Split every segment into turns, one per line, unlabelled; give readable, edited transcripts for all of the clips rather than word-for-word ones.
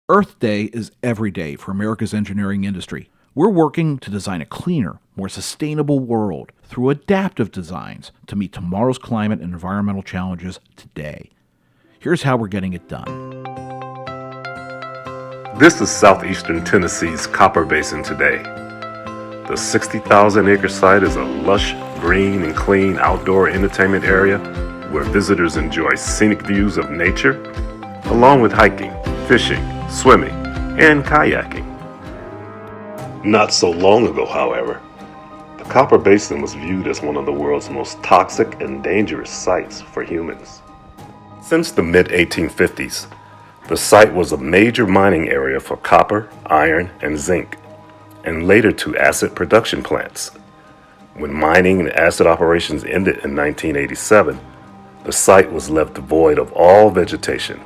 Earth Day is every day for America's engineering industry. We're working to design a cleaner, more sustainable world through adaptive designs to meet tomorrow's climate and environmental challenges today. Here's how we're getting it done.
This is southeastern Tennessee's Copper Basin today. The 60,000-acre site is a lush, green, and clean outdoor entertainment area where visitors enjoy scenic views of nature, along with hiking, fishing, swimming, and kayaking. Not so long ago, however, the Copper Basin was viewed as one of the world's most toxic and dangerous sites for humans. Since the mid-1850s, the site was a major mining area for copper, iron, and zinc, and later to acid production plants. When mining and acid operations ended in 1987, the site was left devoid of all vegetation,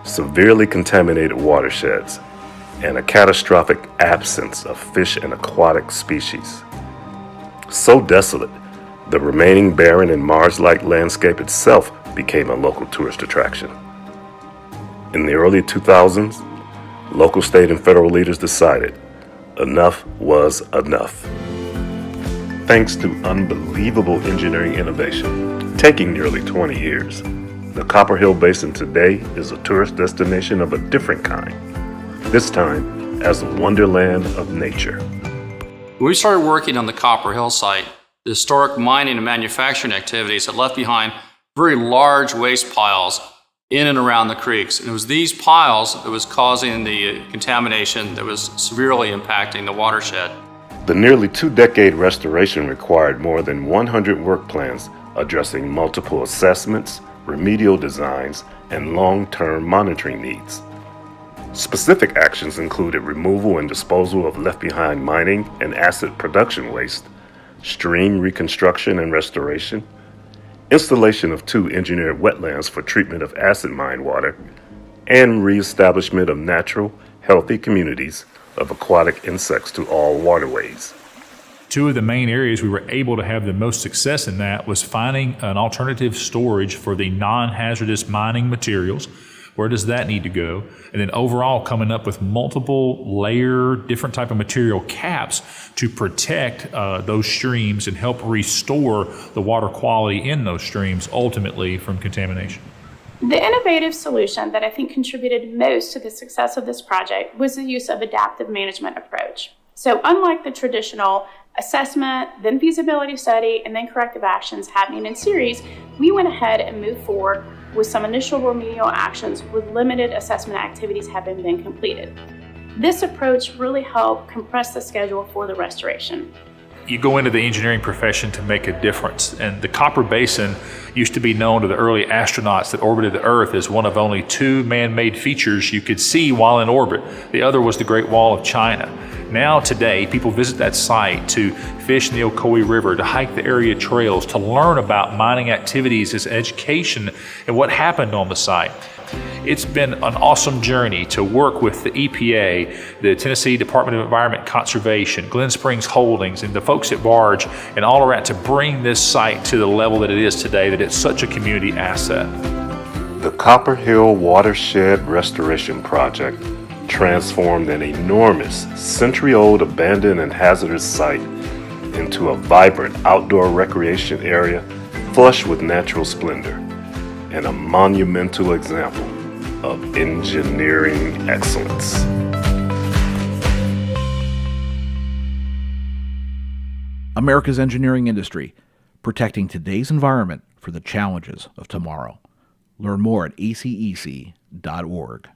severely contaminated watersheds, and a catastrophic absence of fish and aquatic species. So desolate, the remaining barren and marsh-like landscape itself became a local tourist attraction. In the early 2000s, local, state, and federal leaders decided enough was enough. Thanks to unbelievable engineering innovation, taking nearly 20 years, the Copperhill Basin today is a tourist destination of a different kind, this time as a wonderland of nature.
When we started working on the Copperhill site, the historic mining and manufacturing activities had left behind very large waste piles in and around the creeks. And it was these piles that was causing the contamination that was severely impacting the watershed.
The nearly two-decade restoration required more than 100 work plans addressing multiple assessments, remedial designs, and long-term monitoring needs. Specific actions included removal and disposal of left-behind mining and acid production waste, stream reconstruction and restoration, installation of 2 engineered wetlands for treatment of acid mine water, and reestablishment of natural, healthy communities of aquatic insects to all waterways.
Two of the main areas we were able to have the most success in that was finding an alternative storage for the non-hazardous mining materials. Where does that need to go? And then overall coming up with multiple layer, different type of material caps to protect those streams and help restore the water quality in those streams ultimately from contamination.
The innovative solution that I think contributed most to the success of this project was the use of adaptive management approach. So unlike the traditional assessment, then feasibility study, and then corrective actions happening in series, we went ahead and moved forward with some initial remedial actions with limited assessment activities having been completed. This approach really helped compress the schedule for the restoration.
You go into the engineering profession to make a difference, and the Copper Basin used to be known to the early astronauts that orbited the Earth as one of only 2 man-made features you could see while in orbit. The other was the Great Wall of China. Now today, people visit that site to fish in the Ocoee River, to hike the area trails, to learn about mining activities as education and what happened on the site. It's been an awesome journey to work with the EPA, the Tennessee Department of Environment Conservation, Glen Springs Holdings, and the folks at Barge, and all around to bring this site to the level that it is today, that it's such a community asset.
The Copperhill Watershed Restoration Project transformed an enormous, century-old abandoned and hazardous site into a vibrant outdoor recreation area flush with natural splendor, and a monumental example of engineering excellence.
America's engineering industry, protecting today's environment for the challenges of tomorrow. Learn more at acec.org.